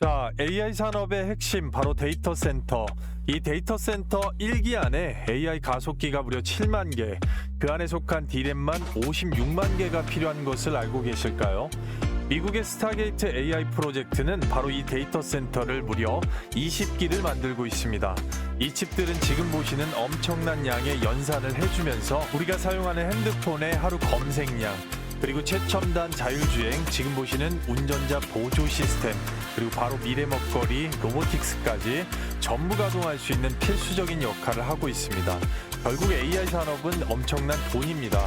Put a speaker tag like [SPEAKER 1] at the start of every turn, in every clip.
[SPEAKER 1] 자, AI 산업의 핵심 바로 데이터 센터. 이 데이터 센터 1기 안에 AI 가속기가 무려 7만 개, 그 안에 속한 D램만 56만 개가 필요한 것을 알고 계실까요? 미국의 스타게이트 AI 프로젝트는 바로 이 데이터 센터를 무려 20기를 만들고 있습니다. 이 칩들은 지금 보시는 엄청난 양의 연산을 해주면서 우리가 사용하는 핸드폰의 하루 검색량, 그리고 최첨단 자율주행, 지금 보시는 운전자 보조 시스템, 그리고 바로 미래 먹거리, 로보틱스까지 전부 가동할 수 있는 필수적인 역할을 하고 있습니다. 결국 AI 산업은 엄청난 돈입니다.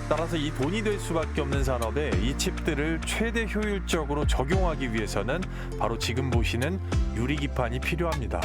[SPEAKER 1] 따라서 이 돈이 될 수밖에 없는 산업에 이 칩들을 최대 효율적으로 적용하기 위해서는 바로 지금 보시는 유리기판이 필요합니다.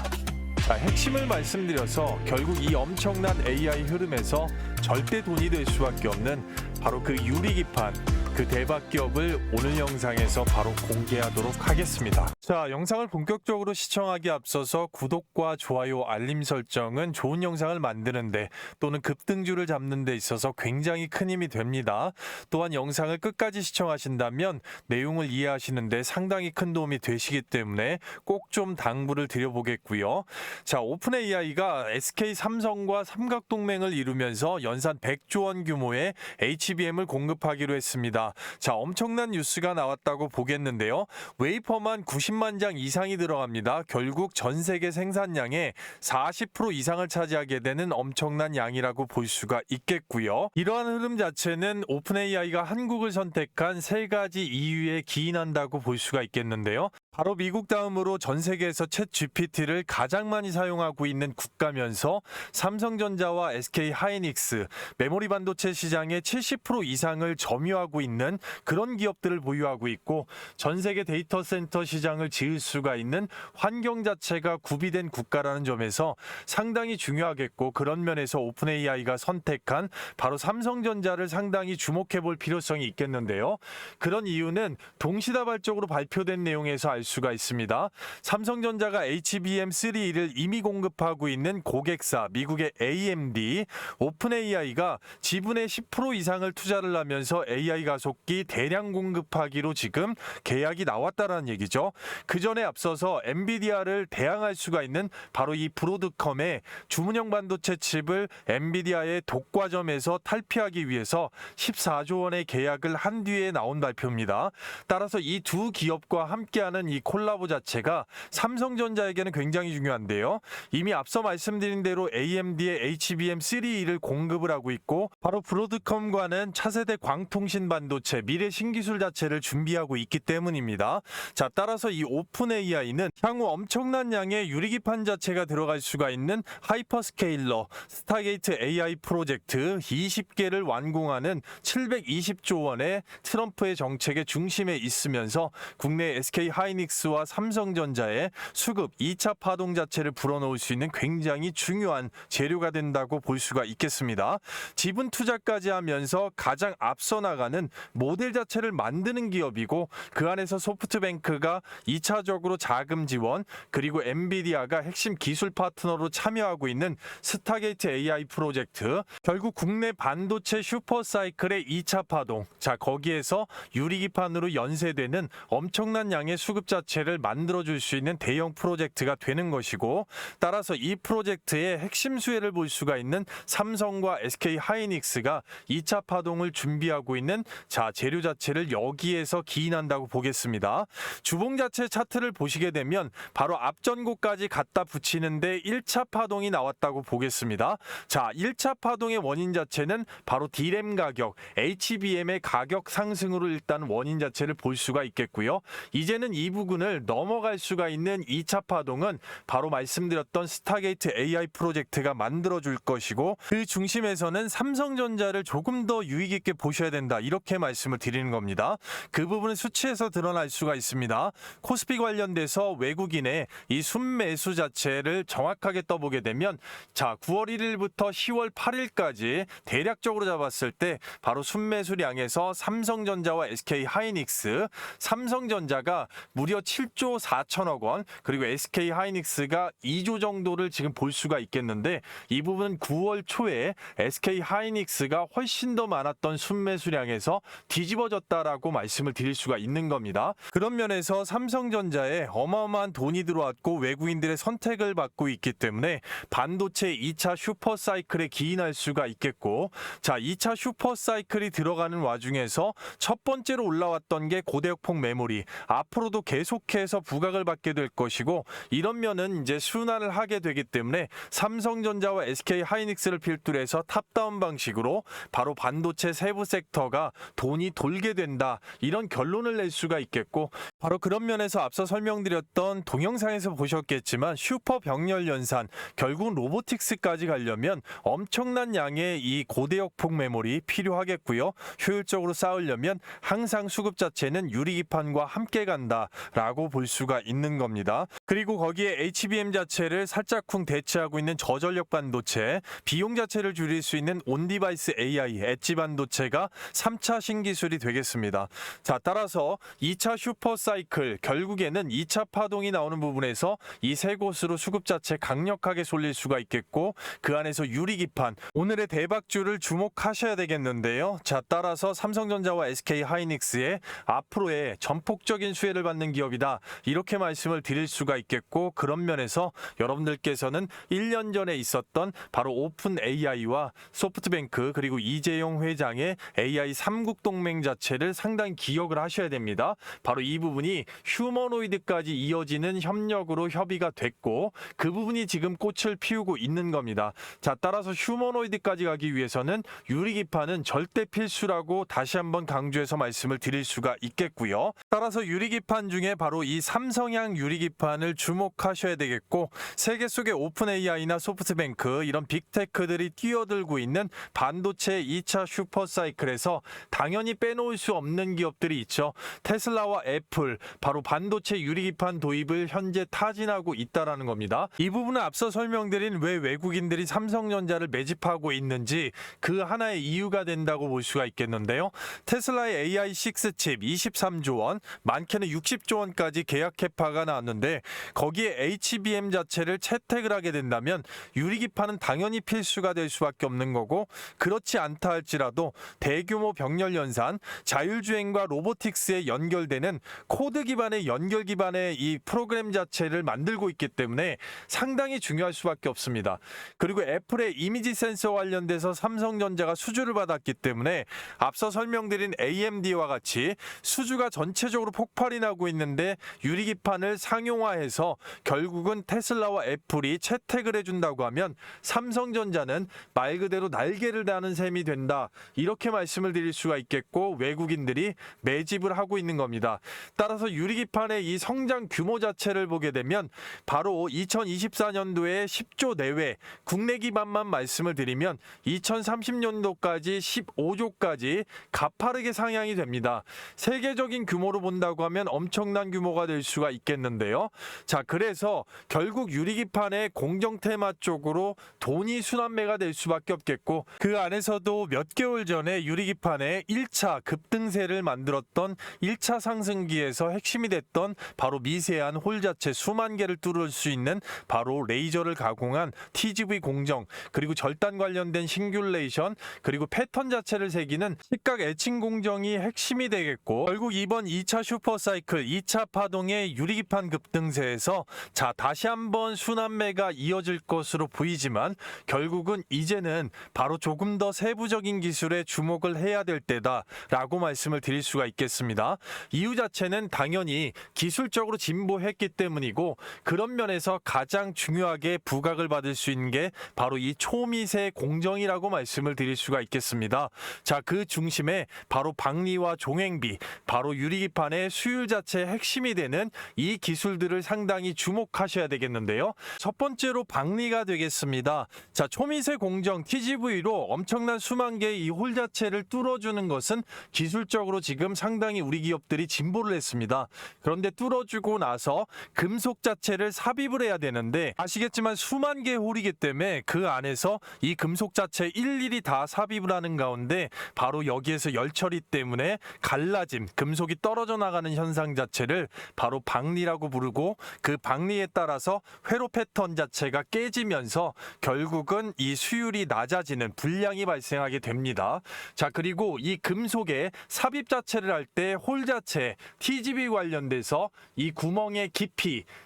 [SPEAKER 1] 자, 핵심을 말씀드려서 결국 이 엄청난 AI 흐름에서 절대 돈이 될 수밖에 없는 바로 그 유리기판, 그 대박 기업을 오늘 영상에서 바로 공개하도록 하겠습니다. 자, 영상을 본격적으로 시청하기 앞서서 구독과 좋아요, 알림 설정은 좋은 영상을 만드는데 또는 급등주를 잡는 데 있어서 굉장히 큰 힘이 됩니다. 또한 영상을 끝까지 시청하신다면 내용을 이해하시는 데 상당히 큰 도움이 되시기 때문에 꼭 좀 당부를 드려보겠고요. 자, 오픈AI가 SK 삼성과 삼각동맹을 이루면서 연산 100조 원 규모의 HBM을 공급하기로 했습니다. 자, 엄청난 뉴스가 나왔다고 보겠는데요. 웨이퍼만 90만 장 이상이 들어갑니다. 결국 전 세계 생산량의 40% 이상을 차지하게 되는 엄청난 양이라고 볼 수가 있겠고요. 이러한 흐름 자체는 오픈AI가 한국을 선택한 세 가지 이유에 기인한다고 볼 수가 있겠는데요. 바로 미국 다음으로 전 세계에서 챗 GPT를 가장 많이 사용하고 있는 국가면서 삼성전자와 SK 하이닉스, 메모리 반도체 시장의 70% 이상을 점유하고 있는 그런 기업들을 보유하고 있고, 전 세계 데이터 센터 시장을 지을 수가 있는 환경 자체가 구비된 국가라는 점에서 상당히 중요하겠고, 그런 면에서 오픈AI가 선택한 바로 삼성전자를 상당히 주목해 볼 필요성이 있겠는데요. 그런 이유는 동시다발적으로 발표된 내용에서 알 수가 있습니다. 삼성전자가 HBM3를 이미 공급하고 있는 고객사 미국의 AMD, 오픈AI가 지분의 10% 이상을 투자를 하면서 AI 가속기 대량 공급하기로 지금 계약이 나왔다라는 얘기죠. 그 전에 앞서서 엔비디아를 대항할 수가 있는 바로 이 브로드컴의 주문형 반도체 칩을 엔비디아의 독과점에서 탈피하기 위해서 14조 원의 계약을 한 뒤에 나온 발표입니다. 따라서 이 두 기업과 함께하는 이 콜라보 자체가 삼성전자에게는 굉장히 중요한데요. 이미 앞서 말씀드린 대로 AMD의 HBM3E를 공급을 하고 있고, 바로 브로드컴과는 차세대 광통신 반도체 미래 신기술 자체를 준비하고 있기 때문입니다. 자, 따라서 이 오픈AI는 향후 엄청난 양의 유리기판 자체가 들어갈 수가 있는 하이퍼스케일러 스타게이트 AI 프로젝트 20개를 완공하는 720조 원의 트럼프의 정책의 중심에 있으면서 국내 SK 하이닉스와 삼성전자의 수급 2차 파동 자체를 불어넣을 수 있는 굉장히 중요한 재료가 된다고 볼 수가 있겠습니다. 지분 투자까지 하면서 가장 앞서 나가는 모델 자체를 만드는 기업이고, 그 안에서 소프트뱅크가 2차적으로 자금 지원, 그리고 엔비디아가 핵심 기술 파트너로 참여하고 있는 스타게이트 AI 프로젝트, 결국 국내 반도체 슈퍼사이클의 2차 파동, 자, 거기에서 유리기판으로 연쇄되는 엄청난 양의 수급 자체를 만들어줄 수 있는 대형 프로젝트가 되는 것이고, 따라서 이 프로젝트의 핵심 수혜를 볼 수가 있는 삼성과 SK 하이닉스가 2차 파동을 준비하고 있는 자, 재료 자체를 여기에서 기인한다고 보겠습니다. 주봉 자체 차트를 보시게 되면 바로 앞전고까지 갖다 붙이는데 1차 파동이 나왔다고 보겠습니다. 자, 1차 파동의 원인 자체는 바로 D램 가격, HBM의 가격 상승으로 일단 원인 자체를 볼 수가 있겠고요. 이제는 이 부분을 넘어갈 수가 있는 2차 파동은 바로 말씀드렸던 스타게이트 AI 프로젝트가 만들어줄 것이고, 그 중심에서는 삼성전자를 조금 더 유익 있게 보셔야 된다, 이렇게 말씀을 드리는 겁니다. 그 부분은 수치에서 드러날 수가 있습니다. 코스피 관련돼서 외국인의 이 순매수 자체를 정확하게 떠보게 되면, 자, 9월 1일부터 10월 8일까지 대략적으로 잡았을 때 바로 순매수량에서 삼성전자와 SK 하이닉스, 삼성전자가 무려 7조 4천억 원, 그리고 SK 하이닉스가 2조 정도를 지금 볼 수가 있겠는데, 이 부분은 9월 초에 SK 하이닉스가 훨씬 더 많았던 순매수량에서 뒤집어졌다라고 말씀을 드릴 수가 있는 겁니다. 그런 면에서 삼성전자에 어마어마한 돈이 들어왔고 외국인들의 선택을 받고 있기 때문에 반도체 2차 슈퍼사이클에 기인할 수가 있겠고, 자, 2차 슈퍼사이클이 들어가는 와중에서 첫 번째로 올라왔던 게 고대역폭 메모리, 앞으로도 계속해서 부각을 받게 될 것이고, 이러면은 이제 순환을 하게 되기 때문에 삼성전자와 SK하이닉스를 필두로 해서 탑다운 방식으로 바로 반도체 세부 섹터가 돈이 돌게 된다, 이런 결론을 낼 수가 있겠고, 바로 그런 면에서 앞서 설명드렸던 동영상에서 보셨겠지만 슈퍼 병렬 연산, 결국 로보틱스까지 가려면 엄청난 양의 이 고대역폭 메모리 필요하겠고요. 효율적으로 쌓으려면 항상 수급 자체는 유리기판과 함께 간다라고 볼 수가 있는 겁니다. 그리고 거기에 HBM 자체를 살짝쿵 대체하고 있는 저전력 반도체, 비용 자체를 줄일 수 있는 온디바이스 AI, 엣지 반도체가 3차 신기술이 되겠습니다. 자, 따라서 2차 슈퍼사이클, 결국에는 2차 파동이 나오는 부분에서 이 세 곳으로 수급 자체 강력하게 쏠릴 수가 있겠고, 그 안에서 유리기판, 오늘의 대박주를 주목하셔야 되겠는데요. 자, 따라서 삼성전자와 SK하이닉스의 앞으로의 전폭적인 수혜를 받는 기업이다, 이렇게 말씀을 드릴 수가 있겠고, 그런 면에서 여러분들께서는 1년 전에 있었던 바로 오픈 AI와 소프트뱅크 그리고 이재용 회장의 AI 3국 동맹 자체를 상당히 기억을 하셔야 됩니다. 바로 이 부분이 휴머노이드까지 이어지는 협력으로 협의가 됐고, 그 부분이 지금 꽃을 피우고 있는 겁니다. 자, 따라서 휴머노이드까지 가기 위해서는 유리기판은 절대 필수라고 다시 한번 강조해서 말씀을 드릴 수가 있겠고요. 따라서 유리기판 중에 바로 이 삼성향 유리기판을 주목하셔야 되겠고, 세계 속의 오픈 AI나 소프트뱅크 이런 빅테크들이 뛰어들고 있는 반도체 2차 슈퍼사이클에서 당연히 빼놓을 수 없는 기업들이 있죠. 테슬라와 애플, 바로 반도체 유리기판 도입을 현재 타진하고 있다라는 겁니다. 이 부분은 앞서 설명드린 왜 외국인들이 삼성전자를 매집하고 있는지 그 하나의 이유가 된다고 볼 수가 있겠는데요. 테슬라의 AI6 칩 23조 원, 많게는 60조 원까지 계약 캐파가 나왔는데, 거기에 HBM 자체를 채택을 하게 된다면 유리기판은 당연히 필수가 될 수밖에 없는 거고, 그렇지 않다 할지라도 대규모 병렬 연산, 자율주행과 로보틱스에 연결되는 코드 기반의 연결 기반의 이 프로그램 자체를 만들고 있기 때문에 상당히 중요할 수밖에 없습니다. 그리고 애플의 이미지 센서 관련돼서 삼성전자가 수주를 받았기 때문에 앞서 설명드린 AMD와 같이 수주가 전체적으로 폭발이 나고 있는데, 유리기판을 상용화해서 결국은 테슬라와 애플이 채택을 해준다고 하면 삼성전자는 말 그대로 날개를 다는 셈이 된다, 이렇게 말씀을 드릴 수가 있겠고, 외국인들이 매집을 하고 있는 겁니다. 따라서 유리기판의 이 성장 규모 자체를 보게 되면 바로 2024년도에 10조 내외, 국내 기반만 말씀을 드리면 2030년도까지 15조까지 가파르게 상향이 됩니다. 세계적인 규모로 본다고 하면 엄청난 규모가 될 수가 있겠는데요. 자, 그래서 결국 유리기판의 공정 테마 쪽으로 돈이 순환매가 될 수밖에 없겠고, 그 안에서도 몇 개월 전에 유리기판의 1차 급등세를 만들었던 1차 상승기에서 핵심이 됐던 바로 미세한 홀 자체 수만 개를 뚫을 수 있는 바로 레이저를 가공한 TGV 공정, 그리고 절단 관련된 싱귤레이션, 그리고 패턴 자체를 새기는 식각 에칭 공정이 핵심이 되겠고, 결국 이번 2차 슈퍼사이클 2차 파동의 유리기판 급등세에서 자, 다시 한번 순환매가 이어질 것으로 보이지만, 결국은 이제는 바로 조금 더 세부적인 기술에 주목을 해야 될 때다라고 말씀을 드릴 수가 있겠습니다. 이유 자체는 당연히 기술적으로 진보했기 때문이고, 그런 면에서 가장 중요하게 부각을 받을 수 있는 게 바로 이 초미세 공정이라고 말씀을 드릴 수가 있겠습니다. 자, 그 중심에 바로 박리와 종횡비, 바로 유리기판의 수율 자체의 핵심이 되는 이 기술들을 상당히 주목하셔야 되겠는데요. 첫 번째로 박리가 되겠습니다. 자, 초미세 공정 TGV로 엄청난 수만 개의 이 홀 자체를 뚫어주는 것은 기술적으로 지금 상당히 우리 기업들이 진보를 했습니다. 그런데 뚫어주고 나서 금속 자체를 삽입을 해야 되는데, 아시겠지만 수만 개의 홀이기 때문에 그 안에서 이 금속 자체 일일이 다 삽입을 하는 가운데 바로 여기에서 열 처리 때문에 갈라짐, 금속이 떨어져 나가는 현상 자체를 바로 박리라고 부르고, 그 박리에 따라서 회로 패턴 자체가 깨지면서 결국은 이 수율이 낮아지는 불량이 발생하게 됩니다. 자, 그리고 이 이 금속의 삽입 자체를 할 때 홀 자체 TGB 관련돼서 이 구멍의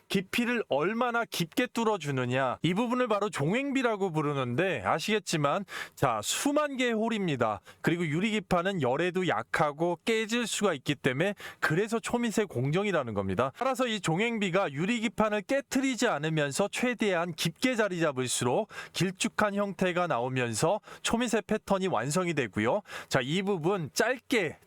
[SPEAKER 1] 깊이를 얼마나 깊게 뚫어주느냐, 이 부분을 바로 종횡비라고 부르는데 아시겠지만 자, 수만 개의 홀입니다. 그리고 유리기판은 열에도 약하고 깨질 수가 있기 때문에 그래서 초미세 공정이라는 겁니다. 따라서 이 종횡비가 유리기판을 깨트리지 않으면서 최대한 깊게 자리 잡을수록 길쭉한 형태가 나오면서 초미세 패턴이 완성이 되고요. 자, 이 부분 짧게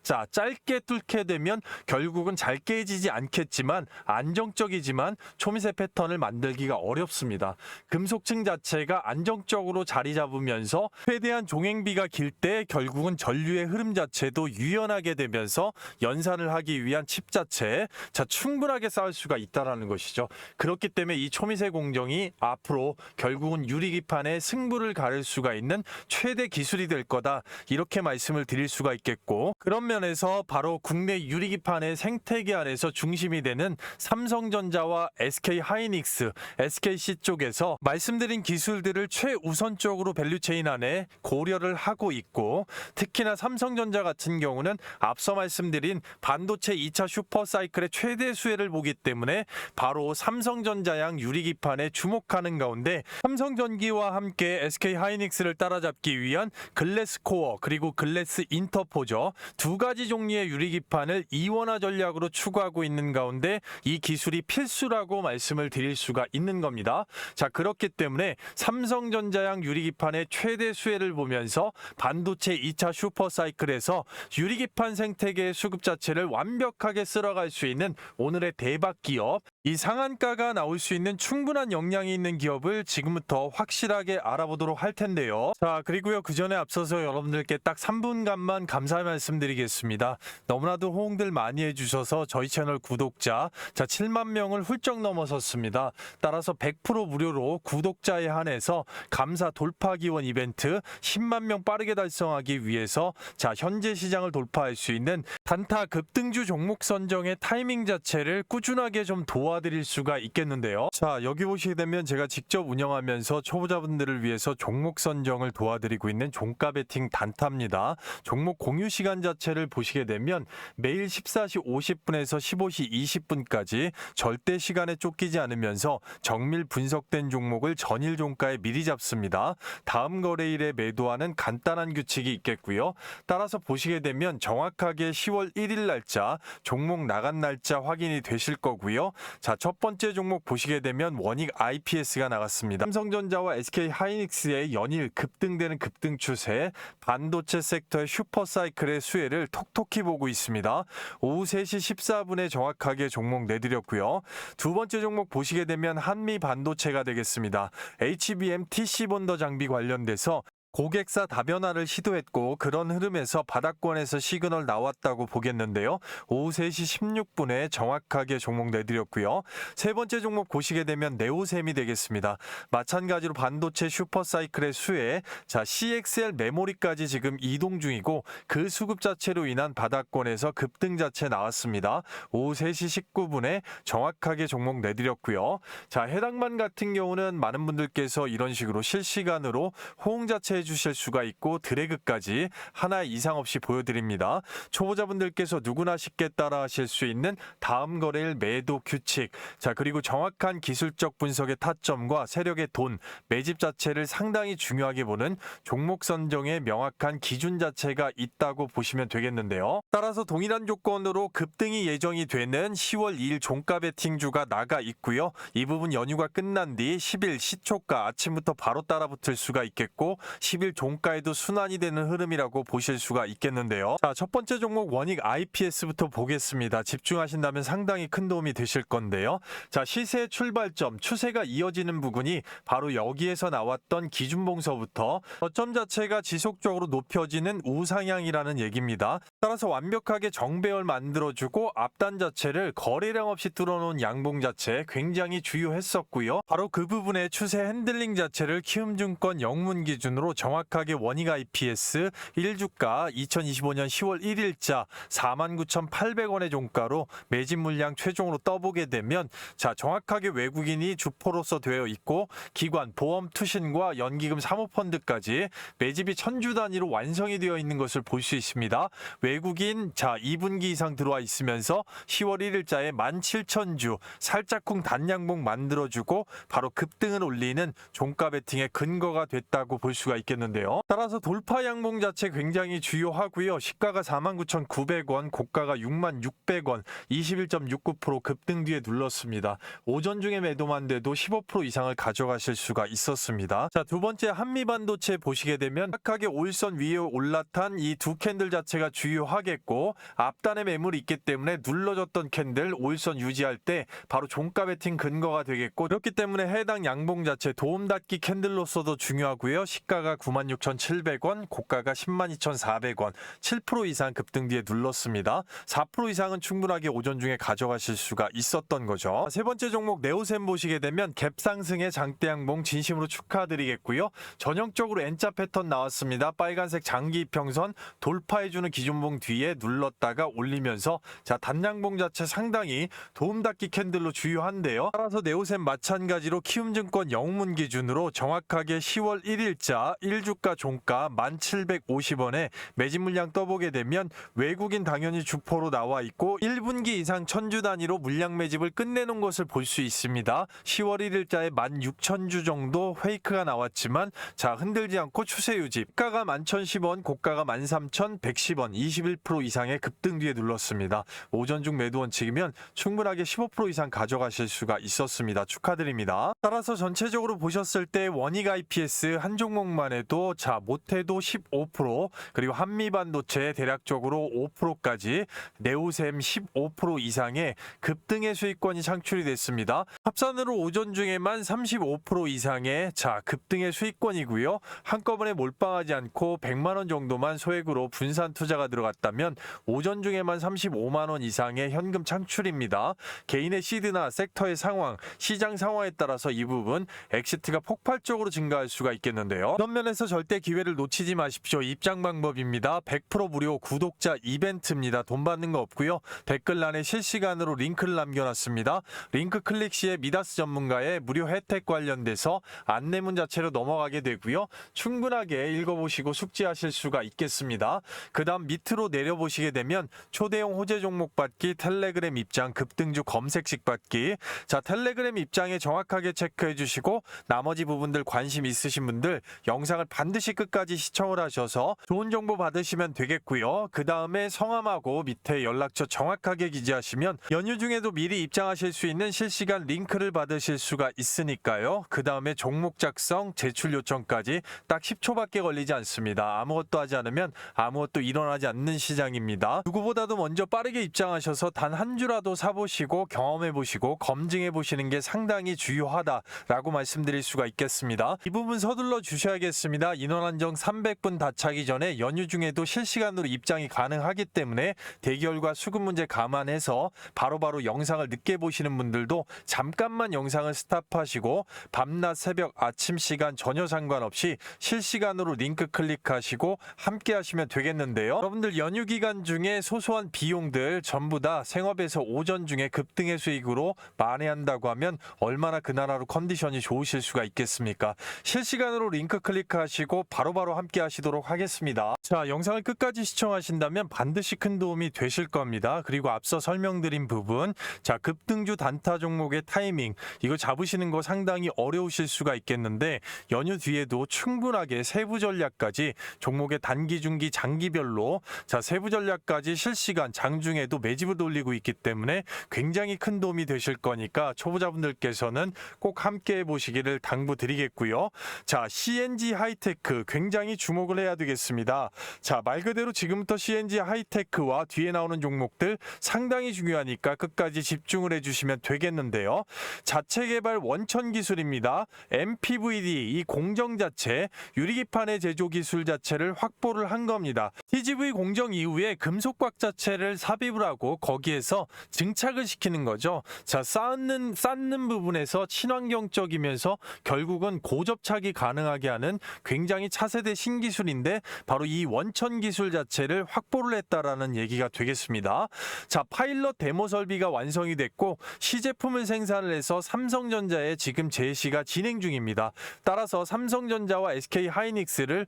[SPEAKER 1] 뚫게 되면 결국은 잘 깨지지 않겠지만 안정적이지만 초미세 패턴을 만들기가 어렵습니다. 금속층 자체가 안정적으로 자리 잡으면서 최대한 종횡비가 길 때 결국은 전류의 흐름 자체도 유연하게 되면서 연산을 하기 위한 칩 자체 충분하게 쌓을 수가 있다는 것이죠. 그렇기 때문에 이 초미세 공정이 앞으로 결국은 유리기판의 승부를 가를 수가 있는 최대 기술이 될 거다, 이렇게 말씀을 드릴 수가 있겠고, 그런 면에서 바로 국내 유리기판의 생태계 안에서 중심이 되는 삼성전자와 SK하이닉스, SKC 쪽에서 말씀드린 기술들을 최우선적으로 밸류체인 안에 고려를 하고 있고, 특히나 삼성전자 같은 경우는 앞서 말씀드린 반도체 2차 슈퍼사이클의 최대 수혜를 보기 때문에 바로 삼성전자양 유리기판에 주목하는 가운데 삼성전기와 함께 SK하이닉스를 따라잡기 위한 글래스코어 그리고 글래스 인터포저 두 가지 종류의 유리기판을 이원화 전략으로 추구하고 있는 가운데 이 기술이 필수라고 말씀을 드릴 수가 있는 겁니다. 자, 그렇기 때문에 삼성전자양 유리기판의 최대 수혜를 보면서 반도체 2차 슈퍼사이클에서 유리기판 생태계의 수급 자체를 완벽하게 쓸어갈 수 있는 오늘의 대박 기업, 이 상한가가 나올 수 있는 충분한 역량이 있는 기업을 지금부터 확실하게 알아보도록 할 텐데요. 자, 그리고요, 그 전에 앞서서 여러분들께 딱 3분간만 감사 말씀드리겠습니다. 너무나도 호응들 많이 해주셔서 저희 채널 구독자 7만 명을 훌쩍 넘어섰습니다. 따라서 100% 무료로 구독자에 한해서 감사 돌파 기원 이벤트 10만 명 빠르게 달성하기 위해서 현재 시장을 돌파할 수 있는 단타 급등주 종목 선정의 타이밍 자체를 꾸준하게 좀 도와드릴 수가 있겠는데요. 자, 여기 보시게 되면 제가 직접 운영하면서 초보자분들을 위해서 종목 선정을 도와드리고 있는 종가 베팅 단타입니다. 종목 공유 시간 자체를 보시게 되면 매일 14시 50분에서 15시 20분까지 절대 시간에 쫓기지 않으면서 정밀 분석된 종목을 전일 종가에 미리 잡습니다. 다음 거래일에 매도하는 간단한 규칙이 있겠고요. 따라서 보시게 되면 정확하게 10월 1일 날짜, 종목 나간 날짜 확인이 되실 거고요. 자, 첫 번째 종목 보시게 되면 원익 IPS가 나갔습니다. 삼성전자와 SK하이닉스의 연일 급등되는 급등 추세, 반도체 섹터의 슈퍼사이클의 수혜를 톡톡히 보고 있습니다. 오후 3시 14분에 정확하게 종목 내드렸고요. 두 번째 종목 보시게 되면 한미 반도체가 되겠습니다. HBM TC 본더 장비 관련돼서 고객사 다변화를 시도했고 그런 흐름에서 바닥권에서 시그널 나왔다고 보겠는데요. 오후 3시 16분에 정확하게 종목 내드렸고요. 세 번째 종목 보시게 되면 네오셈이 되겠습니다. 마찬가지로 반도체 슈퍼사이클의 수혜, CXL 메모리까지 지금 이동 중이고 그 수급 자체로 인한 바닥권에서 급등 자체 나왔습니다. 오후 3시 19분에 정확하게 종목 내드렸고요. 자, 해당만 같은 경우는 많은 분들께서 이런 식으로 실시간으로 호응 자체 해주실 수가 있고 드래그까지 하나 이상 없이 보여드립니다. 초보자분들께서 누구나 쉽게 따라 하실 수 있는 다음 거래일 매도 규칙, 자, 그리고 정확한 기술적 분석의 타점과 세력의 돈, 매집 자체를 상당히 중요하게 보는 종목 선정의 명확한 기준 자체가 있다고 보시면 되겠는데요. 따라서 동일한 조건으로 급등이 예정이 되는 10월 2일 종가 베팅주가 나가 있고요. 이 부분 연휴가 끝난 뒤 10일 시초가 아침부터 바로 따라붙을 수가 있겠고 10일 종가에도 순환이 되는 흐름이라고 보실 수가 있겠는데요. 자, 첫 번째 종목 원익 IPS부터 보겠습니다. 집중하신다면 상당히 큰 도움이 되실 건데요. 자, 시세의 출발점, 추세가 이어지는 부분이 바로 여기에서 나왔던 기준봉서부터 저점 자체가 지속적으로 높여지는 우상향이라는 얘기입니다. 따라서 완벽하게 정배열 만들어주고 앞단 자체를 거래량 없이 뚫어놓은 양봉 자체 굉장히 주요했었고요. 바로 그 부분의 추세 핸들링 자체를 키움증권 영문 기준으로 정확하게 원익 IPS 1주가 2025년 10월 1일자 49,800원의 종가로 매집 물량 최종으로 떠보게 되면 자, 정확하게 외국인이 주포로서 되어 있고 기관, 보험, 투신과 연기금 사모펀드까지 매집이 1000주 단위로 완성이 되어 있는 것을 볼 수 있습니다. 외국인 자 2분기 이상 들어와 있으면서 10월 1일자에 17,000주 살짝쿵 단양봉 만들어주고 바로 급등을 올리는 종가 베팅의 근거가 됐다고 볼 수가 있겠는데요. 따라서 돌파 양봉 자체 굉장히 주요하고요. 시가가 49,900원, 고가가 66,600원, 21.69% 급등 뒤에 눌렀습니다. 오전 중에 매도만 돼도 15% 이상을 가져가실 수가 있었습니다. 자, 두 번째 한미반도체 보시게 되면 착하게 올선 위에 올라탄 이 두 캔들 자체가 주요하겠고 앞단에 매물이 있기 때문에 눌러졌던 캔들 올선 유지할 때 바로 종가 베팅 근거가 되겠고 그렇기 때문에 해당 양봉 자체 도움닫기 캔들로서도 중요하고요. 시가가 96,700원, 고가가 102,400원, 7% 이상 급등 뒤에 눌렀습니다. 4% 이상은 충분하게 오전 중에 가져가실 수가 있었던 거죠. 세 번째 종목 네오셈 보시게 되면 갭 상승의 장대 양봉 진심으로 축하드리겠고요. 전형적으로 N자 패턴 나왔습니다. 빨간색 장기 이평선 돌파해주는 기준봉 뒤에 눌렀다가 올리면서 자, 단양봉 자체 상당히 도움닫기 캔들로 주요한데요. 따라서 네오셈 마찬가지로 키움증권 영문 기준으로 정확하게 10월 1일자 1주가 종가 1,750원에 매집 물량 떠보게 되면 외국인 당연히 주포로 나와 있고 1분기 이상 1000주 단위로 물량 매집을 끝내놓은 것을 볼 수 있습니다. 10월 1일자에 16,000주 정도 페이크가 나왔지만 자, 흔들지 않고 추세 유지. 가가 11,010원, 고가가 13,110원, 21% 이상의 급등 뒤에 눌렀습니다. 오전 중 매도 원칙이면 충분하게 15% 이상 가져가실 수가 있었습니다. 축하드립니다. 따라서 전체적으로 보셨을 때 원익 IPS 한 종목만 해도 자, 못해도 15% 그리고 한미반도체 대략적으로 5%까지 네오셈 15% 이상의 급등의 수익권이 창출이 됐습니다. 합산으로 오전 중에만 35% 이상의 자, 급등의 수익권이고요. 한꺼번에 몰빵하지 않고 100만 원 정도만 소액으로 분산 투자가 들어갔다면 오전 중에만 35만 원 이상의 현금 창출입니다. 개인의 시드나 섹터의 상황, 시장 상황에 따라서 이 부분 엑시트가 폭발적으로 증가할 수가 있겠는데요. 그런 면에서 절대 기회를 놓치지 마십시오. 입장 방법입니다. 100% 무료 구독자 이벤트입니다. 돈 받는 거 없고요. 댓글란에 실시간으로 링크를 남겨놨습니다. 링크 클릭 시에 미다스 전문가의 무료 혜택 관련돼서 안내문 자체로 넘어가게 되고요. 충분하게 읽어보시고 숙지하실 수가 있겠습니다. 그 다음 밑으로 내려보시게 되면 초대형 호재 종목 받기, 텔레그램 입장, 급등주 검색식 받기. 자, 텔레그램 입장에 정확하게 체크해 주시고 나머지 부분들 관심 있으신 분들 영상을 반드시 끝까지 시청을 하셔서 좋은 정보 받으시면 되겠고요. 그 다음에 성함하고 밑에 연락처 정확하게 기재하시면 연휴 중에도 미리 입장하실 수 있는 실시간 링크를 받으실 수가 있으니까요. 그 다음에 종목 작성, 제출 요청까지 딱 10초밖에 걸리지 않습니다. 아무것도 하지 않으면 아무것도 일어나지 않는 시장입니다. 누구보다도 먼저 빠르게 입장하셔서 단 한 주라도 사보시고 경험해보시고 검증해보시는 게 상당히 주요하다라고 말씀드릴 수가 있겠습니다. 이 부분 서둘러 주셔야겠습니다. 인원 한정 300분 다 차기 전에 연휴 중에도 실시간으로 입장이 가능하기 때문에 대기열과 수급 문제 감안해서 바로바로 영상을 늦게 보시는 분들도 잠깐만 영상을 스탑하시고 밤낮 새벽 아침 시간 전혀 상관없이 실시간으로 링크 클릭하시고 함께 하시면 되겠는데요. 여러분들 연휴 기간 중에 소소한 비용들 전부 다 생업에서 오전 중에 급등의 수익으로 만회한다고 하면 얼마나 그 나라로 컨디션이 좋으실 수가 있겠습니까? 실시간으로 링크 클릭하시고 바로바로 함께 하시도록 하겠습니다. 자, 영상을 끝까지 시청하신다면 반드시 큰 도움이 되실 겁니다. 그리고 앞서 설명드린 부분, 자, 급등주 단타 종목의 타이밍 이거 잡으시는 거 상당히 어려우실 수가 있겠는데 연휴 뒤에도 충분하게 세부 전략까지 종목의 단기, 중기, 장기별로 자, 세부 전략까지 실시간 장중에도 매집을 돌리고 있기 때문에 굉장히 큰 도움이 되실 거니까 초보자분들께서는 꼭 함께 해보시기를 당부드리겠고요. 자, CNG 하이테크 굉장히 주목을 해야 되겠습니다. 자, 말 그대로 지금부터 CNG 하이테크와 뒤에 나오는 종목들 상당히 중요하니까 끝까지 집중을 해주시면 되겠는데요. 자체 개발 원천 기술입니다. MPVD 이 공정 자체 유리기판의 제조 기술 자체를 확보를 한 겁니다. TGV 공정 이후에 금속곽 자체를 삽입을 하고 거기에서 증착을 시키는 거죠. 자, 쌓는 부분에서 친환경적이면서 결국은 고접착이 가능하게 하는 굉장히 차세대 신기술인데 바로 이 원천 기술 자체를 확보를 했다라는 얘기가 되겠습니다. 자, 파일럿 데모 설비가 완성이 됐고 시제품을 생산을 해서 삼성전자에 지금 제시가 진행 중입니다. 따라서 삼성전자와 SK하이닉스를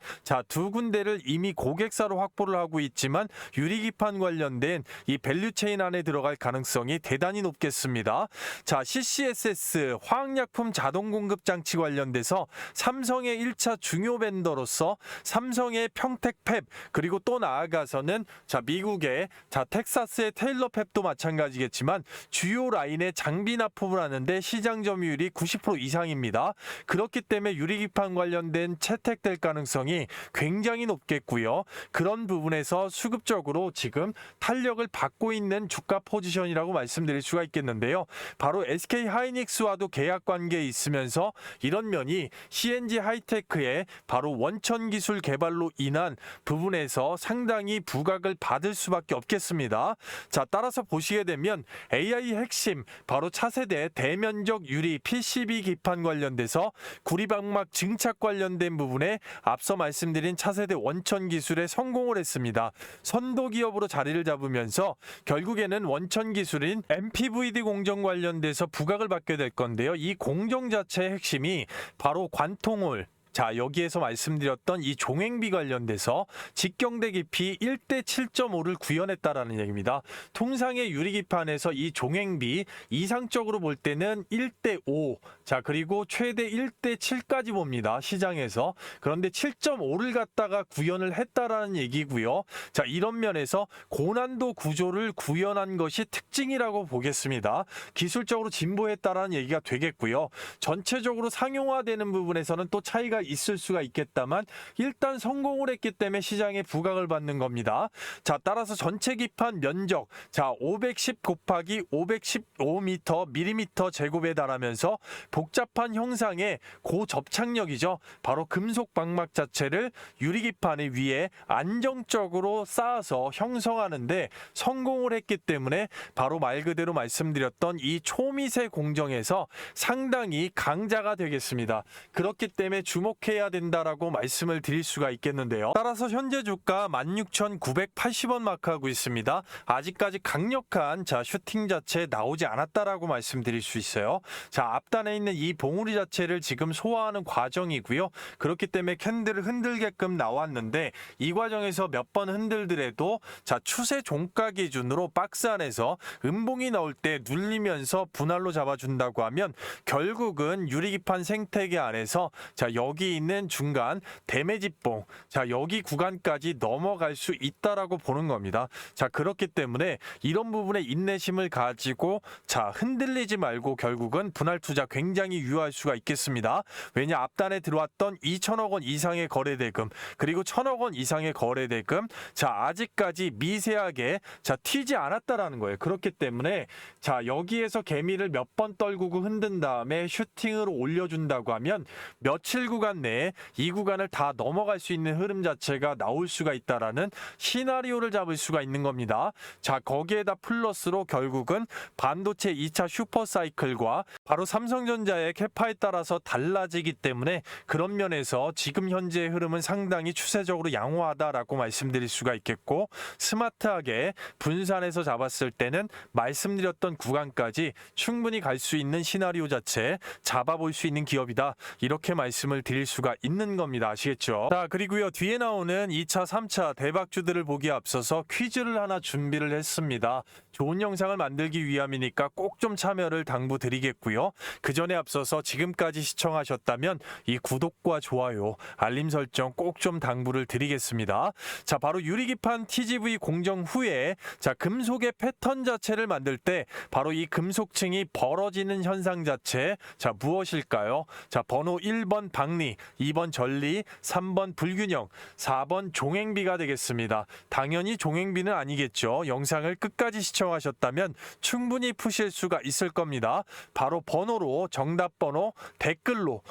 [SPEAKER 1] 두 군데를 이미 고객사로 확보를 하고 있지만 유리기판 관련된 이 밸류체인 안에 들어갈 가능성이 대단히 높겠습니다. 자, CCSS 화학약품 자동 공급 장치 관련돼서 삼성의 1차 중요 벤더로서 삼성의 평택팹 그리고 또 나아가서는 미국의 텍사스의 테일러팹도 마찬가지겠지만 주요 라인에 장비 납품을 하는데 시장 점유율이 90% 이상입니다. 그렇기 때문에 유리기판 관련된 채택될 가능성이 굉장히 높겠고요. 그런 부분에서 수급적으로 지금 탄력을 받고 있는 주가 포지션이라고 말씀드릴 수가 있겠는데요. 바로 SK하이닉스와도 계약 관계에 있으면서 이런 면이 CNG 하이테크의 바로 원천 기술 개발로 인한 부분에서 상당히 부각을 받을 수밖에 없겠습니다. 자, 따라서 보시게 되면 AI 핵심 바로 차세대 대면적 유리 PCB 기판 관련돼서 구리방막 증착 관련된 부분에 앞서 말씀드린 차세대 원천 기술에 성공을 했습니다. 선도 기업으로 자리를 잡으면서 결국에는 원천 기술인 MPVD 공정 관련돼서 부각을 받게 될 건데요. 이 공정 자체의 핵심이 바로 관통홀, 여기에서 말씀드렸던 이 종횡비 관련돼서 직경대 깊이 1대 7.5를 구현했다라는 얘기입니다. 통상의 유리기판에서 이 종횡비 이상적으로 볼 때는 1대 5, 그리고 최대 1대 7까지 봅니다. 시장에서. 그런데 7.5를 갖다가 구현을 했다라는 얘기고요. 이런 면에서 고난도 구조를 구현한 것이 특징이라고 보겠습니다. 기술적으로 진보했다라는 얘기가 되겠고요. 전체적으로 상용화되는 부분에서는 또 차이가 있을 수가 있겠다만 일단 성공을 했기 때문에 시장에 부각을 받는 겁니다. 따라서 전체 기판 면적 510 곱하기 515m 밀리미터 제곱에 달하면서 복잡한 형상의 고접착력이죠. 바로 금속 방막 자체를 유리기판의 위에 안정적으로 쌓아서 형성하는데 성공을 했기 때문에 바로 말 그대로 말씀드렸던 이 초미세 공정에서 상당히 강자가 되겠습니다. 그렇기 때문에 주목해야 된다라고 말씀을 드릴 수가 있겠는데요. 따라서 현재 주가 16,980원 마크하고 있습니다. 아직까지 강력한 슈팅 자체 나오지 않았다라고 말씀드릴 수 있어요. 앞단에 있는 이 봉우리 자체를 지금 소화하는 과정이고요. 그렇기 때문에 캔들을 흔들게끔 나왔는데 이 과정에서 몇 번 흔들더라도 추세 종가 기준으로 박스 안에서 음봉이 나올 때 눌리면서 분할로 잡아준다고 하면 결국은 유리기판 생태계 안에서 여기 있는 중간 데매지봉 여기 구간까지 넘어갈 수 있다라고 보는 겁니다. 그렇기 때문에 이런 부분에 인내심을 가지고 흔들리지 말고 결국은 분할 투자 굉장히 유효할 수가 있겠습니다. 왜냐 앞단에 들어왔던 2천억 원 이상의 거래대금 그리고 1천억 원 이상의 거래대금 아직까지 미세하게 튀지 않았다라는 거예요. 그렇기 때문에 여기에서 개미를 몇 번 떨구고 흔든 다음에 슈팅으로 올려준다고 하면 며칠 구간 내에 이 구간을 다 넘어갈 수 있는 흐름 자체가 나올 수가 있다라는 시나리오를 잡을 수가 있는 겁니다. 거기에다 플러스로 결국은 반도체 2차 슈퍼사이클과 바로 삼성전자의 캐파에 따라서 달라지기 때문에 그런 면에서 지금 현재의 흐름은 상당히 추세적으로 양호하다라고 말씀드릴 수가 있겠고 스마트하게 분산해서 잡았을 때는 말씀드렸던 구간까지 충분히 갈 수 있는 시나리오 자체 잡아볼 수 있는 기업이다. 이렇게 말씀을 드릴 수가 있는 겁니다. 아시겠죠? 그리고요. 뒤에 나오는 2차, 3차 대박주들을 보기에 앞서서 퀴즈를 하나 준비를 했습니다. 좋은 영상을 만들기 위함이니까 꼭 좀 참여를 당부드리겠고요. 그 전에 앞서서 지금까지 시청하셨다면 이 구독과 좋아요, 알림 설정 꼭 좀 당부를 드리겠습니다. 바로 유리기판 TGV 공정 후에 금속의 패턴 자체를 만들 때 바로 이 금속층이 벌어지는 현상 자체 무엇일까요? 번호 1번 박리, 2번 전리, 3번 불균형, 4번 종횡비가 되겠습니다. 당연히 종횡비는 아니겠죠. 영상을 끝까지 시청하셨다면 충분히 푸실 수가 있을 겁니다. 바로 번호로 정답 번호 댓글로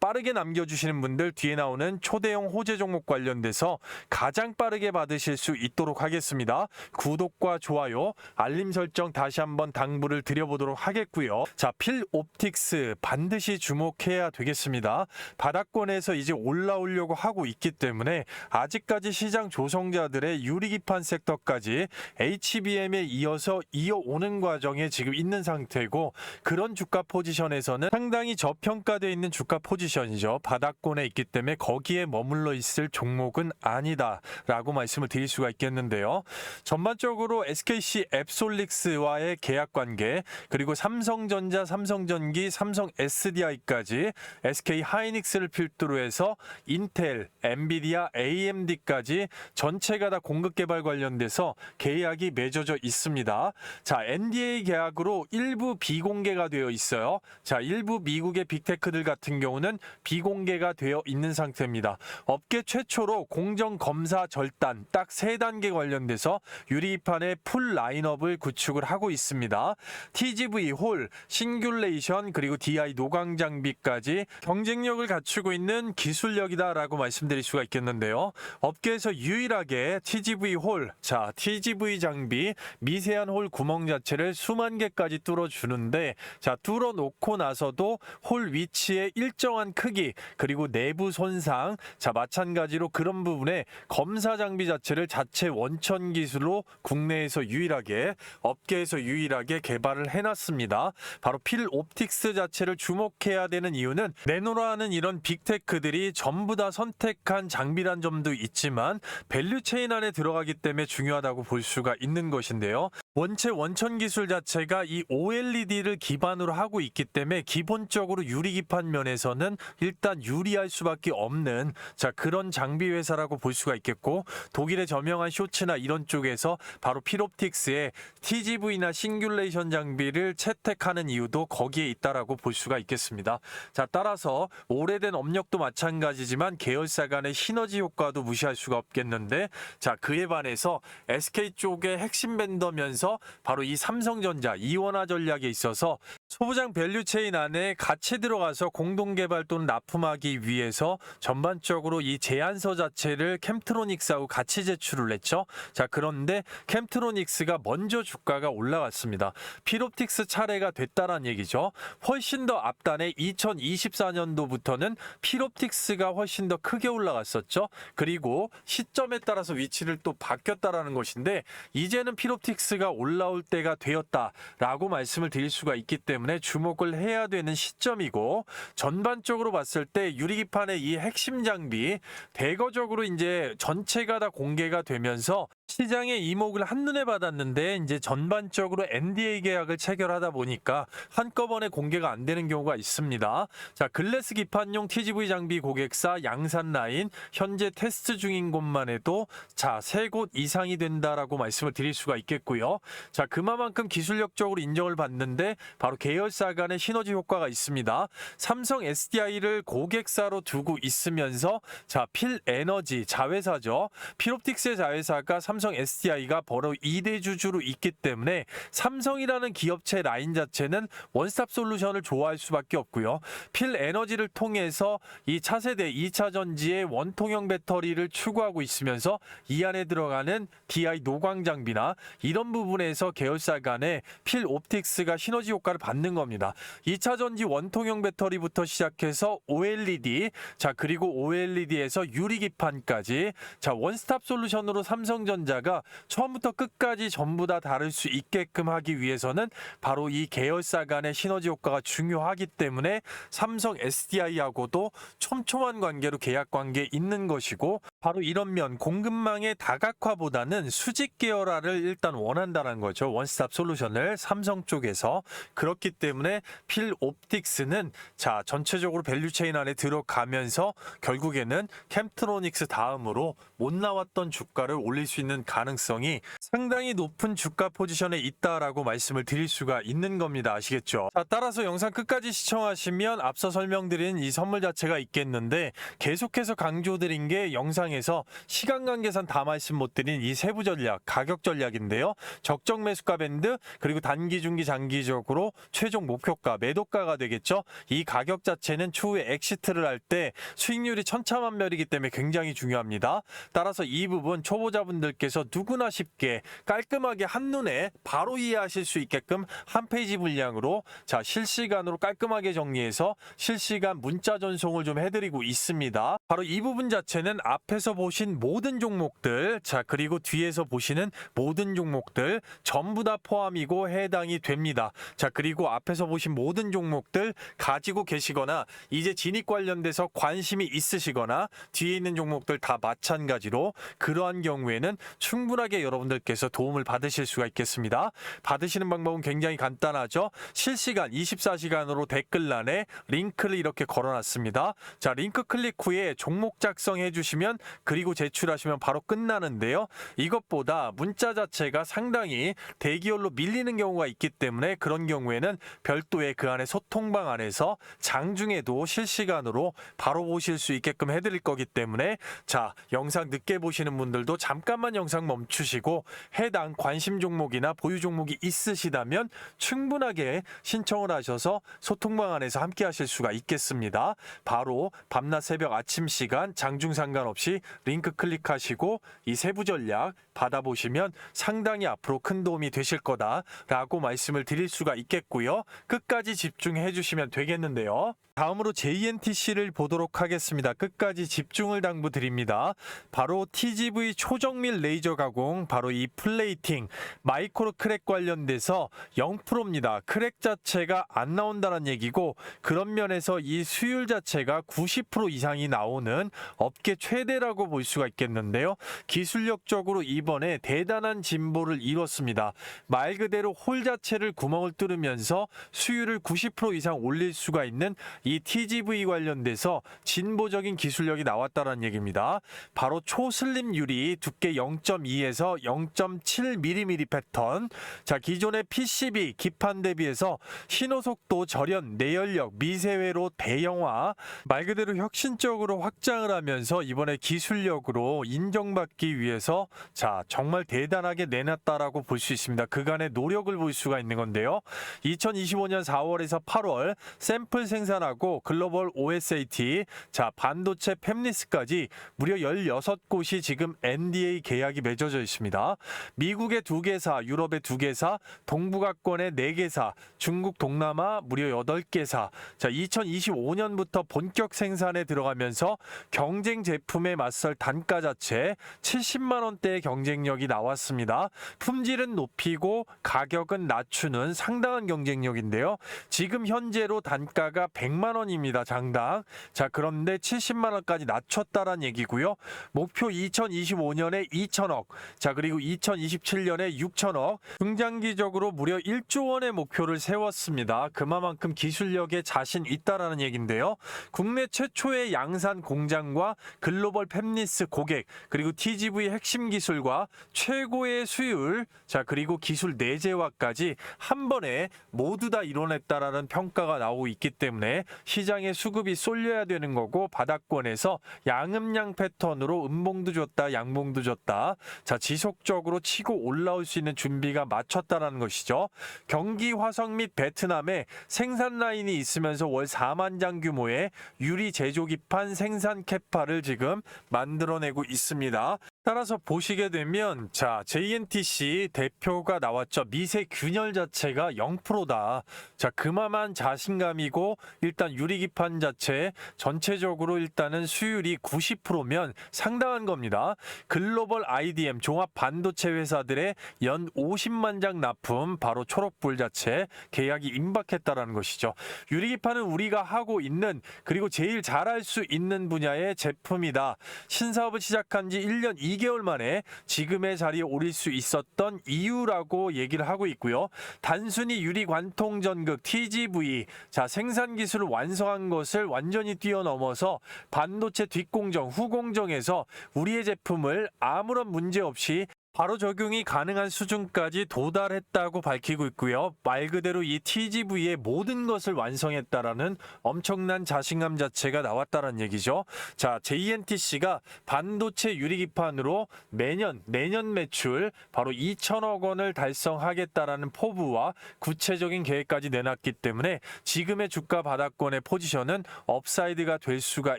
[SPEAKER 1] 빠르게 남겨주시는 분들 뒤에 나오는 초대형 호재 종목 관련돼서 가장 빠르게 받으실 수 있도록 하겠습니다. 구독과 좋아요, 알림 설정 다시 한번 당부를 드려보도록 하겠고요. 필옵틱스 반드시 주목해야 되겠습니다. 바닥 바닥권에서 이제 올라오려고 하고 있기 때문에 아직까지 시장 조성자들의 유리기판 섹터까지 HBM에 이어서 이어오는 과정에 지금 있는 상태고, 그런 주가 포지션에서는 상당히 저평가되어 있는 주가 포지션이죠. 바닥권에 있기 때문에 거기에 머물러 있을 종목은 아니다라고 말씀을 드릴 수가 있겠는데요. 전반적으로 SKC 앱솔릭스와의 계약 관계, 그리고 삼성전자, 삼성전기, 삼성 SDI까지 SK 하이닉스를 필두로 해서 인텔, 엔비디아, AMD까지 전체가 다 공급 개발 관련돼서 계약이 맺어져 있습니다. 자, NDA 계약으로 일부 비공개가 되어 있어요. 자, 일부 미국의 빅테크들 같은 경우는 비공개가 되어 있는 상태입니다. 업계 최초로 공정 검사 절단 딱 3단계 관련돼서 유리판의 풀 라인업을 구축을 하고 있습니다. TGV 홀, 싱귤레이션, 그리고 DI 노광 장비까지 경쟁력을 갖추고 있는 기술력이다라고 말씀드릴 수가 있겠는데요. 업계에서 유일하게 TGV 홀, 자, TGV 장비 미세한 홀 구멍 자체를 수만 개까지 뚫어주는데, 자, 뚫어놓고 나서도 홀 위치에 일정한 크기, 그리고 내부 손상, 자, 마찬가지로 그런 부분에 검사 장비 자체를 자체 원천 기술로 국내에서 유일하게, 업계에서 유일하게 개발을 해놨습니다. 바로 필 옵틱스 자체를 주목해야 되는 이유는 내노라는 이런 빅테크들이 전부 다 선택한 장비란 점도 있지만 밸류체인 안에 들어가기 때문에 중요하다고 볼 수가 있는 것인데요. 원체 원천 기술 자체가 이 OLED를 기반으로 하고 있기 때문에 기본적으로 유리기판 면에서는 일단 유리할 수밖에 없는, 자, 그런 장비 회사라고 볼 수가 있겠고, 독일의 저명한 쇼츠나 이런 쪽에서 바로 필옵틱스의 TGV나 싱귤레이션 장비를 채택하는 이유도 거기에 있다라고 볼 수가 있겠습니다. 자, 따라서 오래된 업력도 마찬가지지만 계열사 간의 시너지 효과도 무시할 수가 없겠는데, 자, 그에 반해서 SK 쪽의 핵심 벤더면서 바로 이 삼성전자 이원화 전략에 있어서 소부장 밸류체인 안에 같이 들어가서 공동개발 또는 납품하기 위해서 전반적으로 이 제안서 자체를 캠트로닉스하고 같이 제출을 했죠. 자, 그런데 캠트로닉스가 먼저 주가가 올라갔습니다. 필옵틱스 차례가 됐다는 얘기죠. 훨씬 더 앞단에 2024년도부터는 필옵틱스가 훨씬 더 크게 올라갔었죠. 그리고 시점에 따라서 위치를 또 바뀌었다라는 것인데, 이제는 필옵틱스가 올라올 때가 되었다라고 말씀을 드릴 수가 있기 때문에 주목을 해야 되는 시점이고, 전반적으로 봤을 때 유리기판의 이 핵심 장비 대거적으로 이제 전체가 다 공개가 되면서 시장의 이목을 한눈에 받았는데, 이제 전반적으로 NDA 계약을 체결하다 보니까 한꺼번에 공개가 안 되는 경우가 있습니다. 자, 글래스 기판용 TGV 장비 고객사 양산라인 현재 테스트 중인 곳만 해도 자, 3곳 이상이 된다라고 말씀을 드릴 수가 있겠고요. 자, 그만큼 기술력적으로 인정을 받는데 바로 계열사 간의 시너지 효과가 있습니다. 삼성 SDI를 고객사로 두고 있으면서, 자, 필에너지 자회사죠. 필옵틱스의 자회사가 삼성 SDI가 바로 2대 주주로 있기 때문에 삼성이라는 기업체 라인 자체는 원스톱 솔루션을 좋아할 수밖에 없고요. 필에너지를 통해서 이 차세대 2차 전지의 원통형 배터리를 추구하고 있으면서 이 안에 들어가는 DI 노광 장비나 이런 부분에서 계열사 간에 필 옵틱스가 시너지 효과를 받는 겁니다. 2차 전지 원통형 배터리부터 시작해서 OLED, 자, 그리고 OLED에서 유리기판까지, 자, 원스톱 솔루션으로 삼성전자가 처음부터 끝까지 전부 다 다룰 수 있게끔 하기 위해서는 바로 이 계열사 간의 시너지 효과가 중요하기 때문에 삼성 SDI하고도 촘촘한 관계로 계약 관계에 있는 것이고, 바로 이런 면 공급망의 다각화보다는 수직 계열화를 일단 원한다는 거죠. 원스톱 솔루션을 삼성 쪽에서. 그렇기 때문에 필 옵틱스는 자, 전체적으로 밸류체인 안에 들어가면서 결국에는 캠트로닉스 다음으로 못 나왔던 주가를 올릴 수 있는 가능성이 상당히 높은 주가 포지션에 있다라고 말씀을 드릴 수가 있는 겁니다. 아시겠죠? 자, 따라서 영상 끝까지 시청하시면 앞서 설명드린 이 선물 자체가 있겠는데, 계속해서 강조드린 게 영상에서 시간 관계상 다 말씀 못 드린 이 세부 전략, 가격 전략인데요. 적정 매수가 밴드, 그리고 단기, 중기, 장기적으로 최종 목표가, 매도가가 되겠죠. 이 가격 자체는 추후에 엑시트를 할 때 수익률이 천차만별이기 때문에 굉장히 중요합니다. 따라서 이 부분 초보자분들께서 누구나 쉽게 깔끔하게 한눈에 바로 이해하실 수 있게끔 한 페이지 분량으로 자 실시간으로 깔끔하게 정리해서 실시간 문자 전송을 좀 해드리고 있습니다. 바로 이 부분 자체는 앞에서 보신 모든 종목들 자 그리고 뒤에서 보시는 모든 종목들 전부 다 포함이고 해당이 됩니다. 자 그리고 앞에서 보신 모든 종목들 가지고 계시거나 이제 진입 관련돼서 관심이 있으시거나 뒤에 있는 종목들 다 마찬가지로 그러한 경우에는 충분하게 여러분들께서 도움을 받으실 수가 있겠습니다. 받으시는 방법은 굉장히 간단하죠. 실시간 24시간으로 댓글란에 링크를 이렇게 걸어놨습니다. 자 링크 클릭 후에 종목 작성해 주시면 그리고 제출하시면 바로 끝나는데요. 이것보다 문자 자체가 상당히 대기열로 밀리는 경우가 있기 때문에 그런 경우에는 별도의 그 안에 소통방 안에서 장중에도 실시간으로 바로 보실 수 있게끔 해드릴 거기 때문에 자 영상 늦게 보시는 분들도 잠깐만 영상 멈추시고 해당 관심 종목이나 보유 종목이 있으시다면 충분하게 신청을 하셔서 소통방 안에서 함께 하실 수가 있겠습니다. 바로 밤낮 새벽 아침 시간 장중 상관없이 링크 클릭하시고 이 세부 전략 받아보시면 상당히 앞으로 큰 도움이 되실 거다라고 말씀을 드릴 수가 있겠고요. 끝까지 집중해 주시면 되겠는데요. 다음으로 JNTC를 보도록 하겠습니다. 끝까지 집중을 당부드립니다. 바로 TGV 초정밀 레이저 가공, 바로 이 플레이팅, 마이크로 크랙 관련돼서 0%입니다. 크랙 자체가 안 나온다는 얘기고 그런 면에서 이 수율 자체가 90% 이상이 나오는 업계 최대라고 볼 수가 있겠는데요. 기술력적으로 이번에 대단한 진보를 이뤘습니다. 말 그대로 홀 자체를 구멍을 뚫으면서 수율을 90% 이상 올릴 수가 있는 이 TGV 관련돼서 진보적인 기술력이 나왔다는 얘기입니다. 바로 초슬림 유리 두께 0.2에서 0.7mm 패턴. 자, 기존의 PCB 기판 대비해서 신호속도 절연, 내연력, 미세회로 대형화, 말 그대로 혁신적으로 확장을 하면서 이번에 기술력으로 인정받기 위해서 자, 정말 대단하게 내놨다라고 볼 수 있습니다. 그간의 노력을 볼 수가 있는 건데요. 2025년 4월에서 8월 샘플 생산하고 글로벌 OSAT, 자 반도체 팹리스까지 무려 16곳이 지금 NDA 계약이 맺어져 있습니다. 미국의 2개사, 유럽의 2개사, 동북아권의 4개사, 중국 동남아 무려 8개사. 자 2025년부터 본격 생산에 들어가면서 경쟁 제품에 맞설 단가 자체 70만 원대의 경쟁력이 나왔습니다. 품질은 높이고 가격은 낮추는 상당한 경쟁력인데요. 지금 현재로 단가가 100만 원입니다. 장당. 자 그런데 70만 원까지 낮췄다란 얘기고요. 목표 2025년에 2천억. 자 그리고 2027년에 6천억. 중장기적으로 무려 1조 원의 목표를 세웠습니다. 그만큼 기술력에 자신 있다라는 얘기인데요. 국내 최초의 양산 공장과 글로벌 팹리스 고객 그리고 TGV 핵심 기술과 최고의 수율 자 그리고 기술 내재화까지 한 번에 모두 다 이뤄냈다라는 평가가 나오고 있기 때문에 시장에 수급이 쏠려야 되는 거고 바닥권에서 양음양 패턴으로 음봉도 줬다 양봉도 줬다 자 지속적으로 치고 올라올 수 있는 준비가 마쳤다라는 것이죠. 경기 화성 및 베트남에 생산 라인이 있으면서 월 4만 장 규모의 유리 제조 기판 생산 캐파를 지금 만들어내고 있습니다. 따라서 보시게 되면 자 JNTC 대표가 나왔죠. 미세 균열 자체가 0%다. 자 그만한 자신감이고 일단 유리기판 자체 전체적으로 일단은 수율이 90%면 상당한 겁니다. 글로벌 IDM 종합 반도체 회사들의 연 50만 장 납품 바로 초록불 자체 계약이 임박했다라는 것이죠. 유리기판은 우리가 하고 있는 그리고 제일 잘할 수 있는 분야의 제품이다. 신사업을 시작한 지 1년 2개월 만에 지금의 자리에 오를 수 있었던 이유라고 얘기를 하고 있고요. 단순히 유리 관통 전극 TGV 자 생산 기술을 완성한 것을 완전히 뛰어넘어서 반도체 뒷공정 후공정에서 우리의 제품을 아무런 문제 없이 바로 적용이 가능한 수준까지 도달했다고 밝히고 있고요. 말 그대로 이 TGV의 모든 것을 완성했다라는 엄청난 자신감 자체가 나왔다는 얘기죠. 자, JNTC가 반도체 유리기판으로 내년 매출 바로 2천억 원을 달성하겠다라는 포부와 구체적인 계획까지 내놨기 때문에 지금의 주가 바닥권의 포지션은 업사이드가 될 수가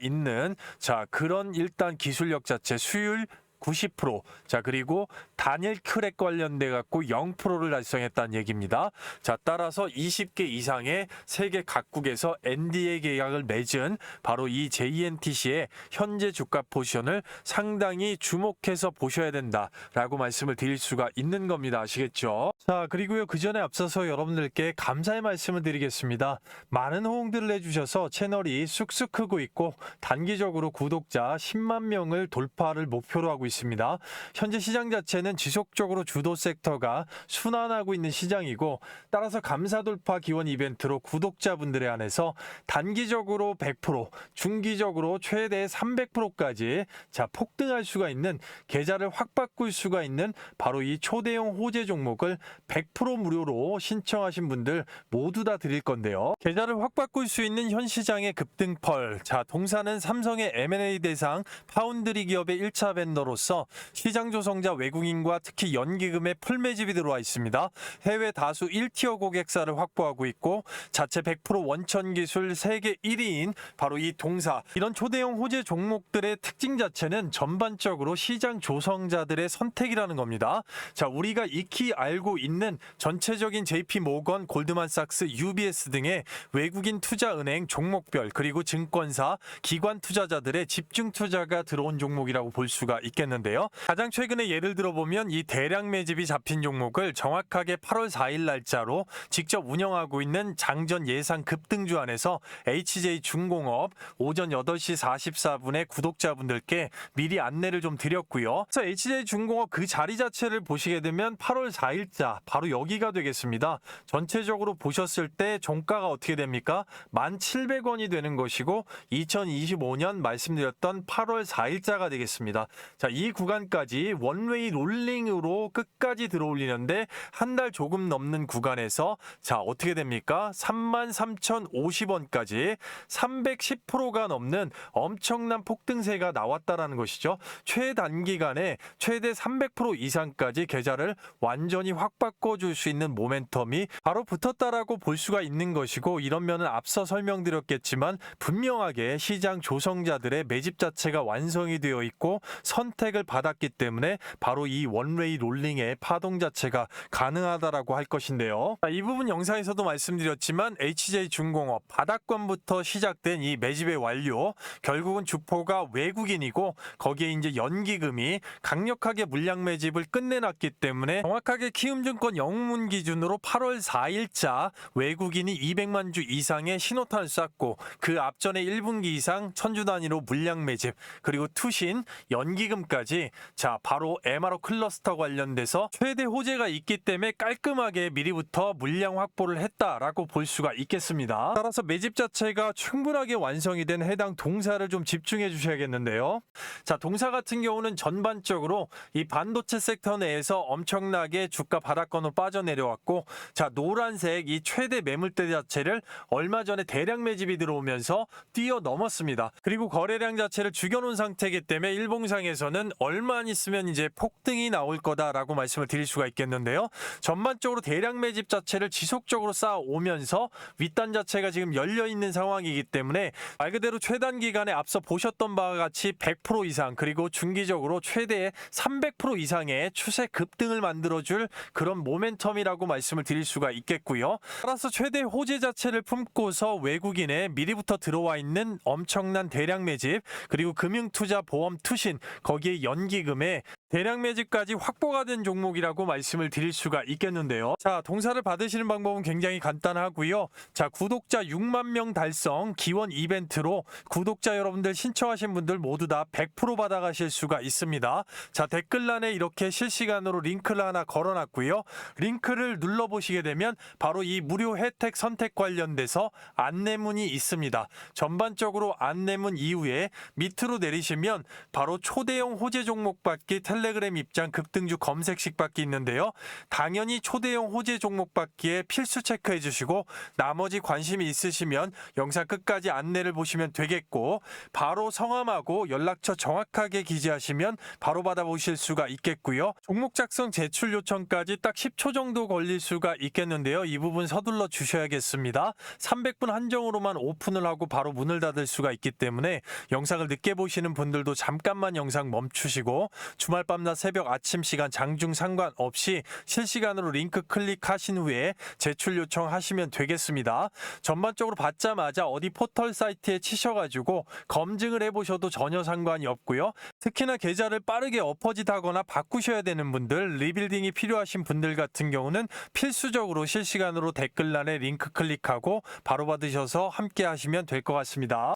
[SPEAKER 1] 있는 자, 그런 일단 기술력 자체 수율 90%, 자 그리고 단일 크랙 관련돼 갖고 0%를 달성했다는 얘기입니다. 자 따라서 20개 이상의 세계 각국에서 NDA 계약을 맺은 바로 이 JNTC의 현재 주가 포지션을 상당히 주목해서 보셔야 된다라고 말씀을 드릴 수가 있는 겁니다. 아시겠죠? 자 그리고요 그 전에 앞서서 여러분들께 감사의 말씀을 드리겠습니다. 많은 호응들을 해주셔서 채널이 쑥쑥 크고 있고 단기적으로 구독자 10만 명을 돌파를 목표로 하고 있습니다. 현재 시장 자체는 지속적으로 주도 섹터가 순환하고 있는 시장이고 따라서 감사 돌파 기원 이벤트로 구독자분들에 한해서 단기적으로 100%, 중기적으로 최대 300%까지 자 폭등할 수가 있는 계좌를 확 바꿀 수가 있는 바로 이 초대형 호재 종목을 100% 무료로 신청하신 분들 모두 다 드릴 건데요. 계좌를 확 바꿀 수 있는 현 시장의 급등펄. 자, 동사는 삼성의 M&A 대상 파운드리 기업의 1차 벤더로서 시장 조성자 외국인과 특히 연기금의 풀 매집이 들어와 있습니다. 해외 다수 1티어 고객사를 확보하고 있고 자체 100% 원천 기술 세계 1위인 바로 이 동사. 이런 초대형 호재 종목들의 특징 자체는 전반적으로 시장 조성자들의 선택이라는 겁니다. 자, 우리가 익히 알고 있는 전체적인 JP 모건, 골드만삭스, UBS 등의 외국인 투자은행 종목별 그리고 증권사, 기관 투자자들의 집중 투자가 들어온 종목이라고 볼 수가 있겠는데요. 가장 최근에 예를 들어보면 이 대량 매집이 잡힌 종목을 정확하게 8월 4일 날짜로 직접 운영하고 있는 장전 예상 급등주 안에서 HJ중공업 오전 8시 44분에 구독자분들께 미리 안내를 좀 드렸고요. 그래서 HJ중공업 그 자리 자체를 보시게 되면 8월 4일자 바로 여기가 되겠습니다. 전체적으로 보셨을 때 종가가 어떻게 됩니까? 1,700원이 되는 것이고 2025년 말씀드렸던 8월 4일자가 되겠습니다. 자, 이 구간까지 원웨이 롤링으로 끝까지 들어올리는데 한 달 조금 넘는 구간에서 자, 어떻게 됩니까? 33,050원까지 310%가 넘는 엄청난 폭등세가 나왔다라는 것이죠. 최단기간에 최대 300% 이상까지 계좌를 완전히 확 바꿔줄 수 있는 모멘텀이 바로 붙었다라고 볼 수가 있는 것이고 이런 면은 앞서 설명드렸겠지만 분명하게 시장 조성자들의 매집 자체가 완성이 되어 있고 선택을 받았기 때문에 바로 이 원웨이 롤링의 파동 자체가 가능하다라고 할 것인데요. 이 부분 영상에서도 말씀드렸지만 HJ중공업 바닥권부터 시작된 이 매집의 완료 결국은 주포가 외국인이고 거기에 이제 연기금이 강력하게 물량 매집을 끝내놨기 때문에 정확하게 키움증권 영문 기준으로 8월 4일자 외국인이 200만 주 이상의 신호탄을 쐈고 그 앞전에 1분기 이상 천주 단위로 물량 매집 그리고 투신 연기금까지 자 바로 MRO 클러스터 관련돼서 최대 호재가 있기 때문에 깔끔하게 미리부터 물량 확보를 했다라고 볼 수가 있겠습니다. 따라서 매집 자체가 충분하게 완성이 된 해당 동사를 좀 집중해 주셔야겠는데요. 자, 동사 같은 경우는 전반적으로 이 반도체 섹터 내에서 엄청나게 주가 바닥권으로 빠져내려왔고 자, 노란색 이 최대 매물대 자체를 얼마 전에 대량 매집이 들어오면서 뛰어넘었습니다. 그리고 거래량 자체를 죽여놓은 상태이기 때문에 일봉상에서는 얼마 안 있으면 이제 폭등이 나올 거다라고 말씀을 드릴 수가 있겠는데요. 전반적으로 대량 매집 자체를 지속적으로 쌓아오면서 윗단 자체가 지금 열려있는 상황이기 때문에 말 그대로 최단 기간에 앞서 보셨던 바와 같이 100% 이상 그리고 중기적으로 최대 300% 이상의 추세 급등을 만들어줄 그런 모멘텀이라고 말씀을 드릴 수가 있겠고요. 따라서 최대 호재 자체를 품고서 외국인에 미리부터 들어와 있는 엄청난 대량 매집 그리고 금융투자 보험 투신 거기에 연기금에 대량 매집까지 확보가 된 종목이라고 말씀을 드릴 수가 있겠는데요. 자, 동사를 받으시는 방법은 굉장히 간단하고요. 자, 구독자 6만 명 달성 기원 이벤트로 구독자 여러분들 신청하신 분들 모두 다 100% 받아가실 수가 있습니다. 자, 댓글란에 이렇게 실시간으로 링크를 하나 걸어놨고요. 링크를 눌러보시게 되면 바로 이 무료 혜택 선택 관련돼서 안내문이 있습니다. 전반적으로 안내문 이후에 밑으로 내리시면 바로 초대형 호재 종목 받기 텔레그램 입장 급등주 검색식 받기 있는데요. 당연히 초대형 호재 종목 받기에 필수 체크해 주시고 나머지 관심이 있으시면 영상 끝까지 안내를 보시면 되겠고 바로 성함하고 연락처 정확하게 기재하시면 바로 받아보실 수가 있겠고요. 종목 작성 제출 요청까지 딱 10초 정도 걸릴 수가 있겠는데요. 이 부분 서둘러 주셔야겠습니다. 300분 한정으로만 오픈을 하고 바로 문을 닫을 수가 있기 때문에 영상을 늦게 보시는 분들도 잠깐만 영상 멈추시고 주말 밤낮 새벽 아침 시간 장중 상관없이 실시간으로 링크 클릭하신 후에 제출 요청하시면 되겠습니다. 전반적으로 받자마자 어디 포털 사이트에 치셔가지고 검증을 해보셔도 전혀 상관이 없고요. 특히나 계좌를 빠르게 엎어짓하거나 바꾸셔야 되는 분들, 리빌딩이 필요하신 분들 같은 경우는 필수적으로 실시간으로 댓글란에 링크 클릭하고 바로 받으셔서 함께 하시면 될 것 같습니다.